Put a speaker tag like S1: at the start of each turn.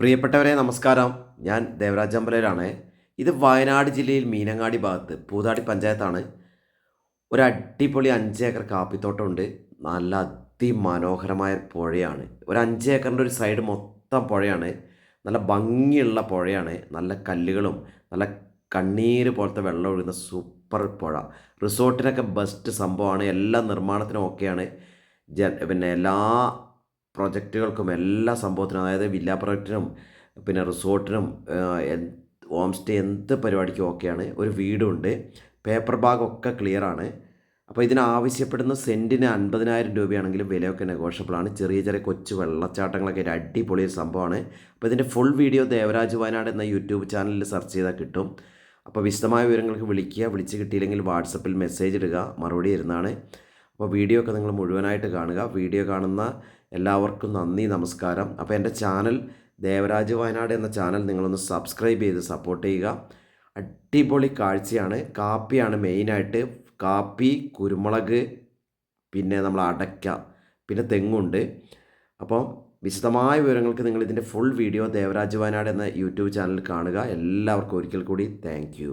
S1: പ്രിയപ്പെട്ടവരെ നമസ്കാരം. ഞാൻ ദേവരാജ് അമ്പലയിലാണ്. ഇത് വയനാട് ജില്ലയിൽ മീനങ്ങാടി ഭാഗത്ത് പൂതാടി പഞ്ചായത്താണ്. ഒരു അടിപൊളി 5 ഏക്കർ കാപ്പിത്തോട്ടമുണ്ട്. നല്ല അതിമനോഹരമായ പുഴയാണ്. ഒരു 5 ഏക്കറിൻ്റെ ഒരു സൈഡ് മൊത്തം പുഴയാണ്. നല്ല ഭംഗിയുള്ള പുഴയാണ്. നല്ല കല്ലുകളും നല്ല കണ്ണീര് പോലത്തെ വെള്ളം ഒഴുകുന്ന സൂപ്പർ പുഴ. റിസോർട്ടിനൊക്കെ ബെസ്റ്റ് സംഭവമാണ്. എല്ലാ നിർമ്മാണത്തിനും ഓക്കെയാണ്. പിന്നെ എല്ലാ പ്രൊജക്റ്റുകൾക്കും എല്ലാ സംഭവത്തിനും, അതായത് വില്ല പ്രൊജക്റ്റിനും പിന്നെ റിസോർട്ടിനും ഹോം സ്റ്റേ എന്ത് പരിപാടിക്കും ഓക്കെയാണ്. ഒരു വീടുണ്ട്. പേപ്പർ ബാഗൊക്കെ ക്ലിയറാണ്. അപ്പോൾ ഇതിനാവശ്യപ്പെടുന്ന സെൻറ്റിന് 50,000 രൂപയാണെങ്കിലും വിലയൊക്കെ നെഗോഷ്യബിളാണ്. ചെറിയ ചെറിയ കൊച്ചു വെള്ളച്ചാട്ടങ്ങളൊക്കെ ഒരു അടിപൊളി ഒരു സംഭവമാണ്. അപ്പോൾ ഇതിൻ്റെ ഫുൾ വീഡിയോ ദേവരാജ് വയനാട് എന്ന യൂട്യൂബ് ചാനലിൽ സെർച്ച് ചെയ്താൽ കിട്ടും. അപ്പോൾ വിശദമായ വിവരങ്ങൾക്ക് വിളിക്കുക. വിളിച്ച് കിട്ടിയില്ലെങ്കിൽ വാട്സപ്പിൽ മെസ്സേജ് ഇടുക, മറുപടി തരുന്നതാണ്. അപ്പോൾ വീഡിയോ ഒക്കെ നിങ്ങൾ മുഴുവനായിട്ട് കാണുക. വീഡിയോ കാണുന്ന എല്ലാവർക്കും നന്ദി, നമസ്കാരം. അപ്പോൾ എൻ്റെ ചാനൽ ദേവരാജ് വയനാട് എന്ന ചാനൽ നിങ്ങളൊന്ന് സബ്സ്ക്രൈബ് ചെയ്ത് സപ്പോർട്ട് ചെയ്യുക. അടിപൊളി കാഴ്ചയാണ്. കാപ്പിയാണ് മെയിനായിട്ട്. കാപ്പി, കുരുമുളക്, പിന്നെ നമ്മൾ അടയ്ക്ക, പിന്നെ തെങ്ങുണ്ട്. അപ്പോൾ വിശദമായ വിവരങ്ങൾക്ക് നിങ്ങൾ ഇതിൻ്റെ ഫുൾ വീഡിയോ ദേവരാജ് വയനാട് എന്ന യൂട്യൂബ് ചാനൽ കാണുക. എല്ലാവർക്കും ഒരിക്കൽ കൂടി താങ്ക്